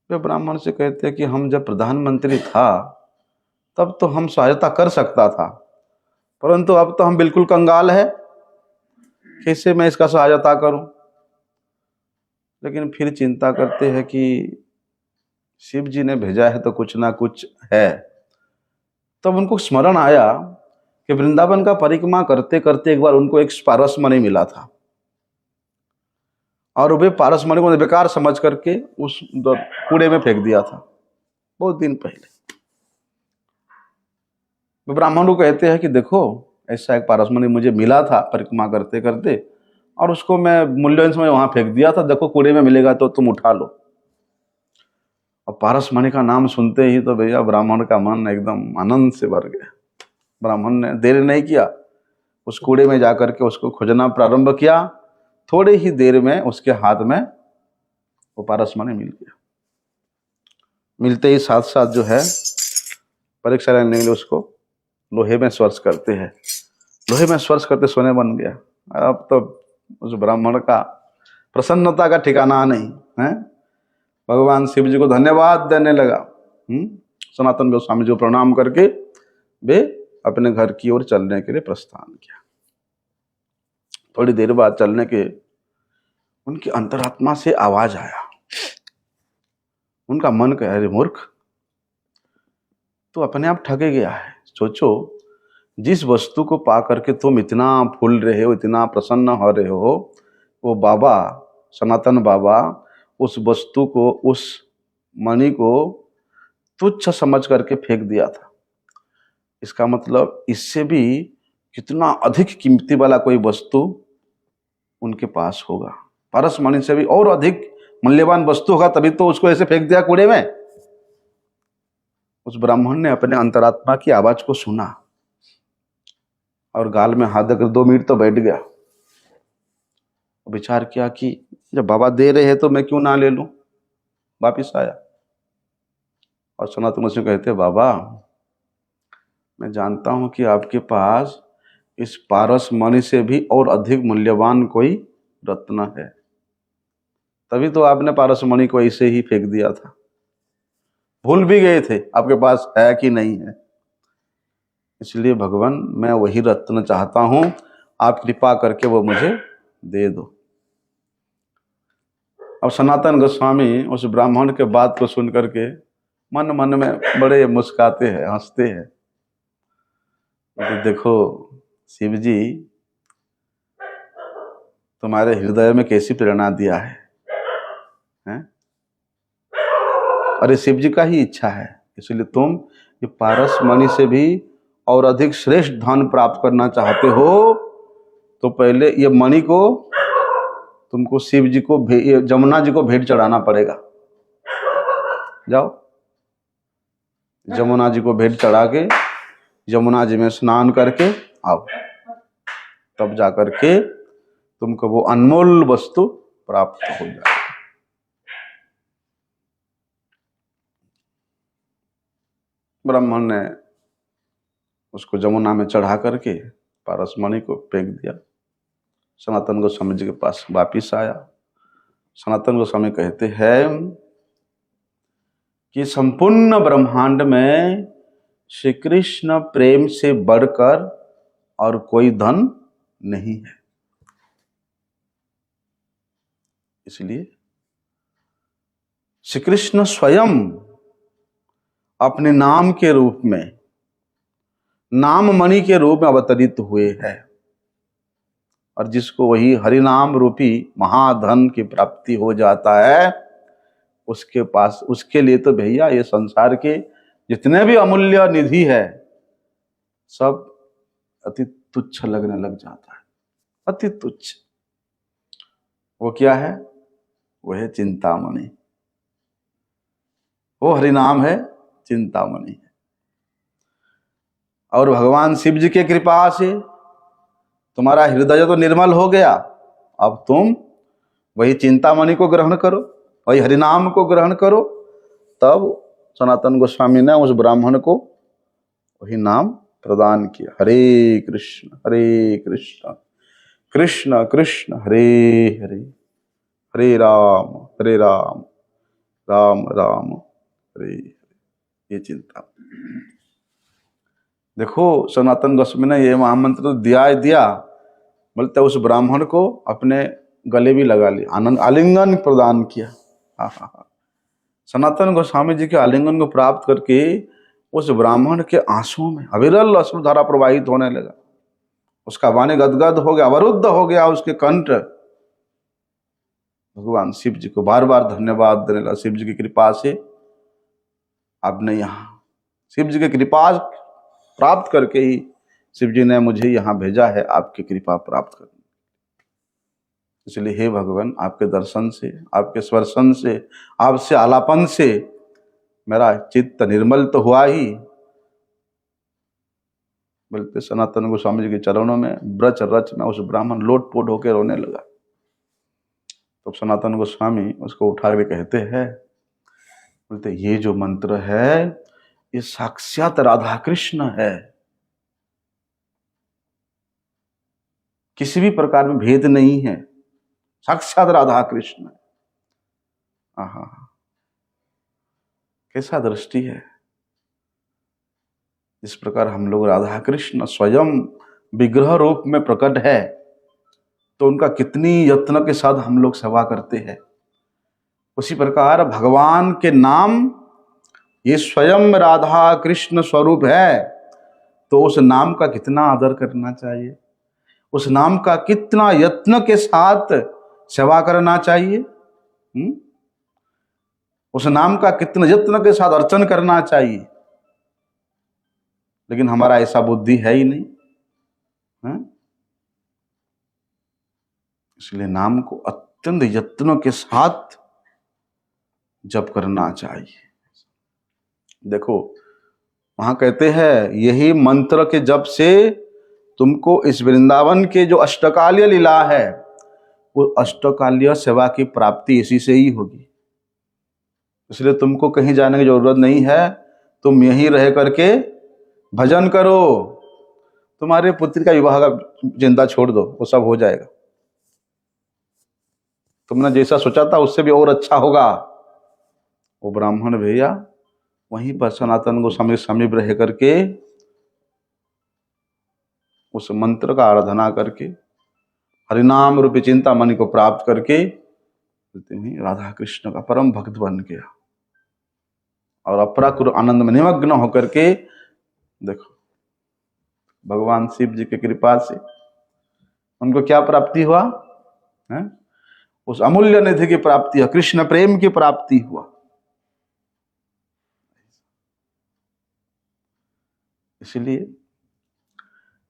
वे ब्राह्मण से कहते हैं कि हम जब प्रधानमंत्री था तब तो हम सहायता कर सकता था, परंतु अब तो हम बिल्कुल कंगाल है, कैसे मैं इसका सहायता करूं। लेकिन फिर चिंता करते हैं कि शिव जी ने भेजा है तो कुछ ना कुछ है। तब उनको स्मरण आया कि वृंदावन का परिक्रमा करते करते एक बार उनको एक पारस मणि मिला था, और वे पारस मणि को बेकार समझ करके उस कूड़े में फेंक दिया था। बहुत दिन पहले। वो ब्राह्मण को कहते हैं कि देखो ऐसा एक पारसमणि मुझे मिला था परिक्रमा करते करते, और उसको मैं मूल्यवान समय वहां फेंक दिया था, देखो कूड़े में मिलेगा तो तुम उठा लो। और पारसमणि का नाम सुनते ही तो भैया ब्राह्मण का मन एकदम आनंद से भर गया। ब्राह्मण ने देर नहीं किया, उस कूड़े में जाकर के उसको खोजना प्रारंभ किया। थोड़ी ही देर में उसके हाथ में वो पारसमणि मिल गया। मिलते ही साथ साथ जो है परीक्षा लेने के लिए उसको लोहे में स्पर्श करते हैं। लोहे में स्पर्श करते सोने बन गया। अब तो उस ब्राह्मण का प्रसन्नता का ठिकाना नहीं है। भगवान शिव जी को धन्यवाद देने लगा। सनातन गोस्वामी जी को प्रणाम करके वे अपने घर की ओर चलने के लिए प्रस्थान किया। थोड़ी देर बाद चलने के उनकी अंतरात्मा से आवाज आया। उनका मन कहे, अरे मूर्ख, तो अपने आप ठगे गया है। सोचो, जिस वस्तु को पा करके तुम इतना फूल रहे हो, इतना प्रसन्न हो रहे हो, वो बाबा, सनातन बाबा उस वस्तु को, उस मणि को तुच्छ समझ करके फेंक दिया था। इसका मतलब इससे भी कितना अधिक कीमती वाला कोई वस्तु उनके पास होगा। पारसमणि से भी और अधिक मूल्यवान वस्तु होगा, तभी तो उसको ऐसे फेंक दिया कूड़े में। उस ब्राह्मण ने अपने अंतरात्मा की आवाज को सुना और गाल में हाथ देकर 2 मिनट तो बैठ गया। विचार किया कि जब बाबा दे रहे हैं तो मैं क्यों ना ले लूं। वापिस आया और सनातन मुझसे कहते, बाबा मैं जानता हूं कि आपके पास इस पारसमणि से भी और अधिक मूल्यवान कोई रत्न है, तभी तो आपने पारसमणि को ऐसे ही फेंक दिया था। भूल भी गए थे आपके पास है कि नहीं है। इसलिए भगवान मैं वही रत्न चाहता हूं, आप कृपा करके वो मुझे दे दो। अब सनातन गोस्वामी उस ब्राह्मण के बात को सुन करके मन मन में बड़े मुस्काते हैं, हंसते हैं। तो देखो शिव जी तुम्हारे हृदय में कैसी प्रेरणा दिया है, हैं? अरे शिव जी का ही इच्छा है, इसलिए तुम ये पारसमणि से भी और अधिक श्रेष्ठ धन प्राप्त करना चाहते हो, तो पहले ये मणि को तुमको शिव जी को, जमुना जी को भेंट चढ़ाना पड़ेगा। जाओ जमुना जी को भेंट चढ़ा के यमुना जी में स्नान करके आओ, तब जाकर के तुमको वो अनमोल वस्तु प्राप्त हो जाए। ब्राह्मण ने उसको जमुना में चढ़ा करके पारसमणि को फेंक दिया। सनातन गोस्वामी जी के पास वापिस आया। सनातन गोस्वामी कहते हैं कि संपूर्ण ब्रह्मांड में श्री कृष्ण प्रेम से बढ़कर और कोई धन नहीं है। इसलिए श्री कृष्ण स्वयं अपने नाम के रूप में, नाम मणि के रूप में अवतरित हुए हैं, और जिसको वही हरिनाम रूपी महाधन की प्राप्ति हो जाता है, उसके पास, उसके लिए तो भैया ये संसार के जितने भी अमूल्य निधि है सब अति तुच्छ लगने लग जाता है। अति तुच्छ। वो क्या है? वो है चिंतामणि। वो हरिनाम है, चिंतामणि है। और भगवान शिव जी के कृपा से तुम्हारा हृदय तो निर्मल हो गया। अब तुम वही चिंतामणि को ग्रहण करो, वही हरिनाम को ग्रहण करो। तब सनातन गोस्वामी ने उस ब्राह्मण को वही नाम प्रदान किया। हरे कृष्ण कृष्ण कृष्ण हरे हरे, हरे राम राम राम हरे हरे। ये चिंता। देखो सनातन गोस्वामी ने ये महामंत्र तो दिया, बोलते उस ब्राह्मण को अपने गले भी लगा लिया, आनंद आलिंगन प्रदान किया। हा। सनातन गोस्वामी जी के आलिंगन को प्राप्त करके उस ब्राह्मण के आंसुओं में अविरल अश्रुधारा प्रवाहित होने लगा। उसका वाणी गदगद हो गया, अवरुद्ध हो गया उसके कंठ। भगवान शिव जी को बार बार धन्यवाद देने लगा। शिव जी की कृपा से आपने यहाँ शिव जी की कृपा प्राप्त करके ही शिव जी ने मुझे यहाँ भेजा है आपकी कृपा प्राप्त करने। इसलिए हे भगवान, आपके दर्शन से, आपके स्पर्शन से, आपसे आलापन से मेरा चित्त निर्मल तो हुआ ही, बल्कि सनातन गोस्वामी जी के चरणों में ब्रच रच में उस ब्राह्मण लोटपोट होकर रोने लगा। तो सनातन गोस्वामी उसको उठा के कहते हैं, बोलते ये जो मंत्र है ये साक्षात राधा कृष्ण है, किसी भी प्रकार में भेद नहीं है, साक्षात राधा कृष्ण। आहा, कैसा दृष्टि है। इस प्रकार हम लोग राधा कृष्ण स्वयं विग्रह रूप में प्रकट है तो उनका कितनी यत्न के साथ हम लोग सेवा करते हैं। उसी प्रकार भगवान के नाम ये स्वयं राधा कृष्ण स्वरूप है तो उस नाम का कितना आदर करना चाहिए, उस नाम का कितना यत्न के साथ सेवा करना चाहिए, उस नाम का कितना यत्न के साथ अर्चन करना चाहिए। लेकिन हमारा ऐसा बुद्धि है ही नहीं है? इसलिए नाम को अत्यंत यत्न के साथ जप करना चाहिए। देखो वहां कहते हैं यही मंत्र के जप से तुमको इस वृंदावन के जो अष्टकालीय लीला है वो अष्टकालीय सेवा की प्राप्ति इसी से ही होगी। इसलिए तुमको कहीं जाने की जरूरत नहीं है, तुम यहीं रह करके भजन करो। तुम्हारे पुत्र का विवाह का चिंता छोड़ दो, वो सब हो जाएगा। तुमने जैसा सोचा था उससे भी और अच्छा होगा। वो ब्राह्मण भैया वहीं पर सनातन गोस्वामी समीप रह करके उस मंत्र का आराधना करके हरिनाम रूपी चिंतामणि को प्राप्त करके राधा कृष्ण का परम भक्त बन गया और अपराकुर आनंद में निमग्न होकर के, देखो भगवान शिव जी की कृपा से उनको क्या प्राप्ति हुआ है? उस अमूल्य निधि की प्राप्ति है, कृष्ण प्रेम की प्राप्ति हुआ। इसलिए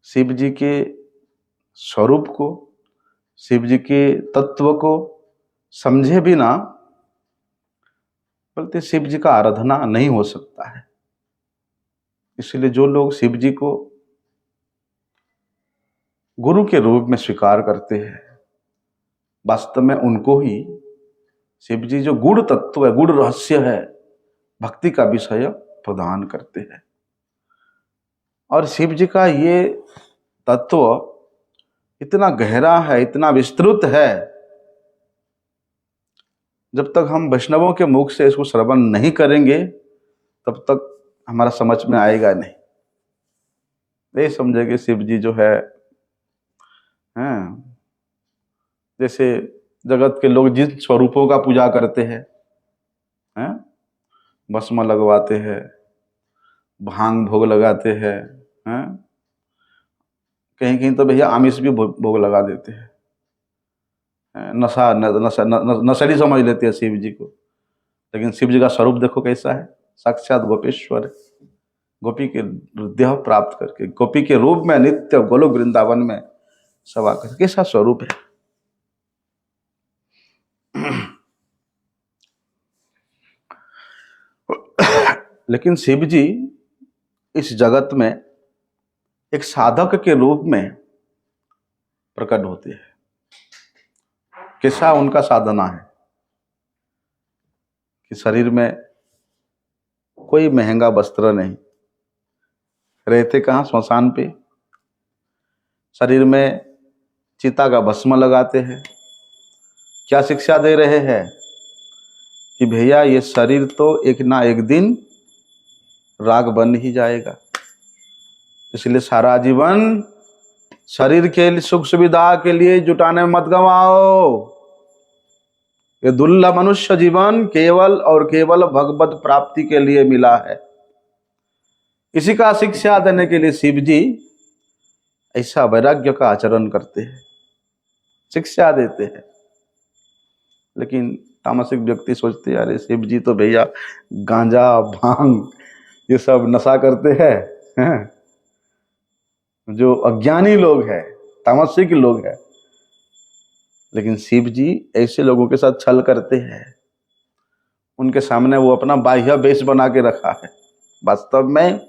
शिव जी के स्वरूप को, शिव जी के तत्व को समझे बिना बोलते शिव जी का आराधना नहीं हो सकता है। इसलिए जो लोग शिव जी को गुरु के रूप में स्वीकार करते हैं वास्तव में उनको ही शिव जी जो गुड़ तत्व है, गुड़ रहस्य है, भक्ति का विषय प्रदान करते हैं। और शिव जी का ये तत्व इतना गहरा है, इतना विस्तृत है, जब तक हम वैष्णवों के मुख से इसको श्रवण नहीं करेंगे तब तक हमारा समझ में आएगा नहीं। ये समझेंगे शिव जी जो है जैसे जगत के लोग जिन स्वरूपों का पूजा करते हैं, भस्म लगवाते हैं, भांग भोग लगाते हैं, कहीं कहीं तो भैया आमिष भी भोग लगा देते हैं, नशेड़ी समझ लेते हैं शिव जी को। लेकिन शिव जी का स्वरूप देखो कैसा है, साक्षात गोपेश्वर है। गोपी के देह प्राप्त करके गोपी के रूप में नित्य गोलोक वृंदावन में सेवा करके कैसा स्वरूप है। लेकिन शिव जी इस जगत में एक साधक के रूप में प्रकट होते हैं। कैसा उनका साधना है कि शरीर में कोई महंगा वस्त्र नहीं, रहते कहाँ श्मशान पे, शरीर में चिता का भस्म लगाते हैं। क्या शिक्षा दे रहे हैं कि भैया ये शरीर तो एक ना एक दिन राग बन ही जाएगा, इसलिए सारा जीवन शरीर के सुख सुविधा के लिए जुटाने में मत गंवाओ। ये दुर्लभ मनुष्य जीवन केवल और केवल भगवत प्राप्ति के लिए मिला है। इसी का शिक्षा देने के लिए शिव जी ऐसा वैराग्य का आचरण करते हैं, शिक्षा देते हैं। लेकिन तामसिक व्यक्ति सोचते हैं अरे शिव जी तो भैया गांजा भांग ये सब नशा करते हैं। जो अज्ञानी लोग हैं, तामसिक लोग हैं, लेकिन शिव जी ऐसे लोगों के साथ छल करते हैं। उनके सामने वो अपना बाह्य वेश बना के रखा है। वास्तव में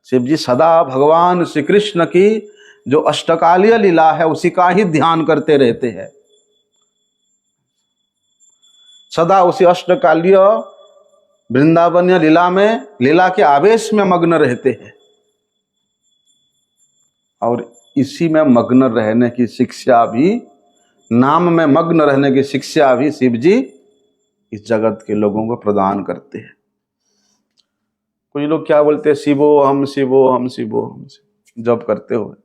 शिव जी सदा भगवान श्री कृष्ण की जो अष्टकालीय लीला है उसी का ही ध्यान करते रहते हैं। सदा उसी अष्टकालीय वृंदावनीय लीला में, लीला के आवेश में मग्न रहते हैं। और इसी में मग्न रहने की शिक्षा भी, नाम में मग्न रहने की शिक्षा भी शिव जी इस जगत के लोगों को प्रदान करते हैं। कुछ लोग क्या बोलते हैं, शिवो हम शिवो हम शिवो हम जब करते हुए,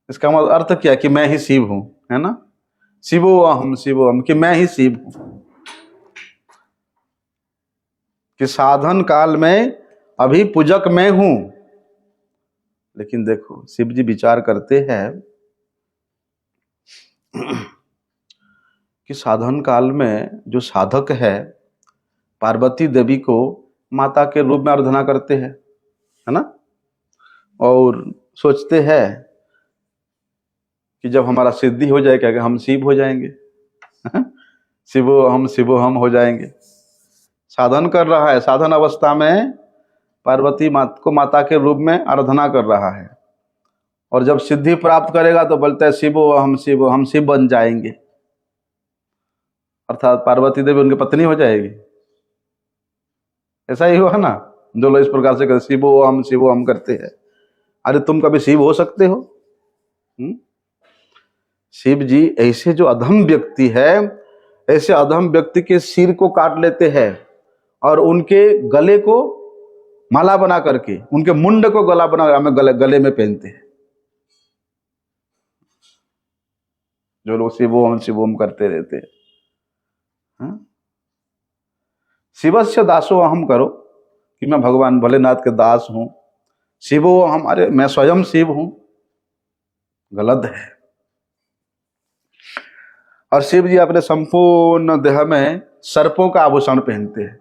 इसका मतलब अर्थ क्या कि मैं ही शिव हूं, है ना। शिवो हम कि मैं ही शिव हूं, कि साधन काल में अभी पूजक मैं हूं। लेकिन देखो शिव जी विचार करते हैं कि साधन काल में जो साधक है पार्वती देवी को माता के रूप में आराधना करते हैं, है ना, और सोचते हैं कि जब हमारा सिद्धि हो जाए क्या हम शिव हो जाएंगे, शिवो हम हो जाएंगे। साधन कर रहा है, साधन अवस्था में पार्वती माता को माता के रूप में आराधना कर रहा है, और जब सिद्धि प्राप्त करेगा तो बोलता है शिवो हम शिव बन जाएंगे, अर्थात पार्वती देवी उनकी पत्नी हो जाएगी। ऐसा ही हुआ ना, जो लोग इस प्रकार से कहते शिवो हम करते हैं। अरे तुम कभी शिव हो सकते हो? शिव जी ऐसे जो अधम व्यक्ति है, ऐसे अधम व्यक्ति के सिर को काट लेते हैं और उनके गले को माला बना करके, उनके मुंड को गला बना हमें गले में पहनते हैं। जो लोग शिवोम करते रहते हैं। शिवस्य दासो अहम करो, कि मैं भगवान भोलेनाथ के दास हूं। शिवो हम, अरे मैं स्वयं शिव हूं, गलत है। और शिव जी अपने संपूर्ण देह में सर्पों का आभूषण पहनते हैं।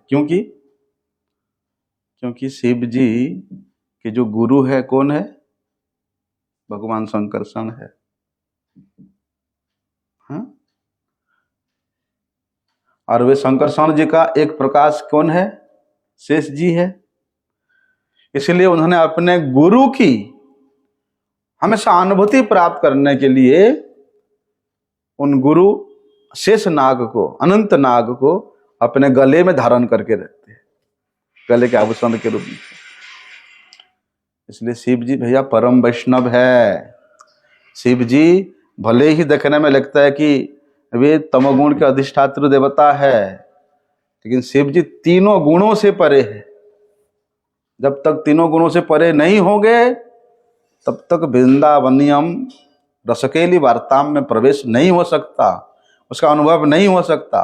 क्योंकि शिव जी के जो गुरु है कौन है? भगवान शंकरषण है। और वे शंकरषण जी का एक प्रकाश कौन है? शेष जी है। इसलिए उन्होंने अपने गुरु की हमेशा अनुभूति प्राप्त करने के लिए उन गुरु शेष नाग को, अनंत नाग को अपने गले में धारण करके रखते हैं, गले के आभूषण के रूप में। इसलिए शिव जी भैया परम वैष्णव है। शिव जी भले ही देखने में लगता है कि वे तमोगुण के अधिष्ठात्र देवता है, लेकिन शिव जी तीनों गुणों से परे है। जब तक तीनों गुणों से परे नहीं होंगे तब तक वृंदावनियम रसकेली वार्ताम में प्रवेश नहीं हो सकता, उसका अनुभव नहीं हो सकता।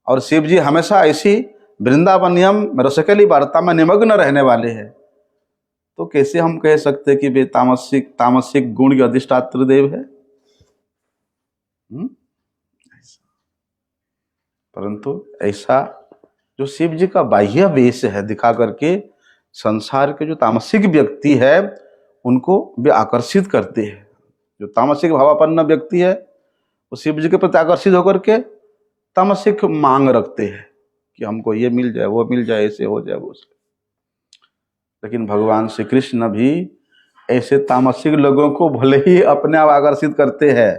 और शिव जी हमेशा ऐसी वृंदावनियम रसकेली वार्ता में निमग्न रहने वाले हैं। तो कैसे हम कह सकते कि वे तामसिक गुण के अधिष्ठात्र देव है? परंतु ऐसा जो शिव जी का बाह्य वेश है दिखा करके संसार के जो तामसिक व्यक्ति है उनको वे आकर्षित करते हैं। जो तामसिक भावापन्न व्यक्ति है वो शिव जी के प्रति आकर्षित होकर के तामसिक मांग रखते हैं कि हमको ये मिल जाए, वो मिल जाए, ऐसे हो जाए, वो। लेकिन भगवान श्री कृष्ण भी ऐसे तामसिक लोगों को भले ही अपने आप आकर्षित करते हैं,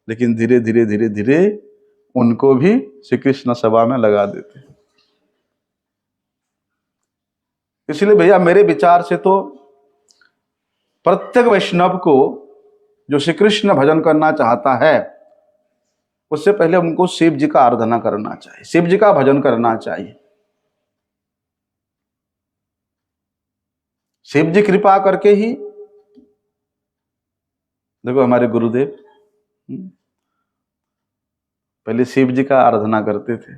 लेकिन धीरे धीरे उनको भी श्री कृष्ण सभा में लगा देते हैं। इसलिए भैया मेरे विचार से तो प्रत्येक वैष्णव को जो श्री कृष्ण भजन करना चाहता है उससे पहले उनको शिव जी का आराधना करना चाहिए, शिव जी का भजन करना चाहिए। शिव जी कृपा करके ही, देखो हमारे गुरुदेव पहले शिव जी का आराधना करते थे।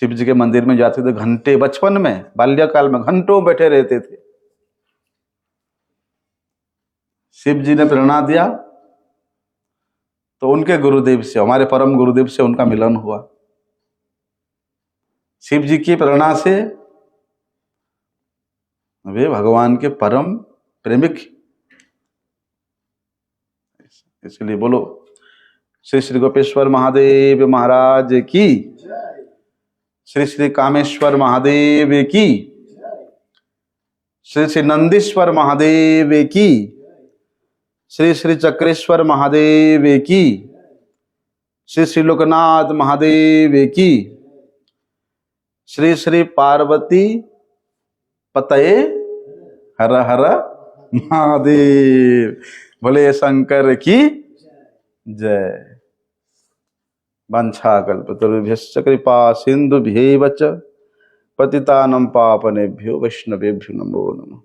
शिव जी के मंदिर में जाते थे, घंटे, बचपन में बाल्यकाल में घंटों बैठे रहते थे। शिव जी ने प्रेरणा दिया, तो उनके गुरुदेव से, हमारे परम गुरुदेव से उनका मिलन हुआ। शिव जी की प्रेरणा से वे भगवान के परम प्रेमिक, इसलिए बोलो श्री श्री गोपेश्वर महादेव महाराज की, श्री श्री कामेश्वर महादेव की, श्री श्री नंदीश्वर महादेव की, श्री श्री चक्रेश्वर महादेव की, श्री श्री लोकनाथ महादेव की, श्री श्री पार्वती पतये हर हर महादेव, भोले शंकर की जय। वंशाकल्पतरुभ्यश्च कृपा सिंधुभ्यैव च पतितानं पावनेभ्यो वैष्णवेभ्यो नमो नमः।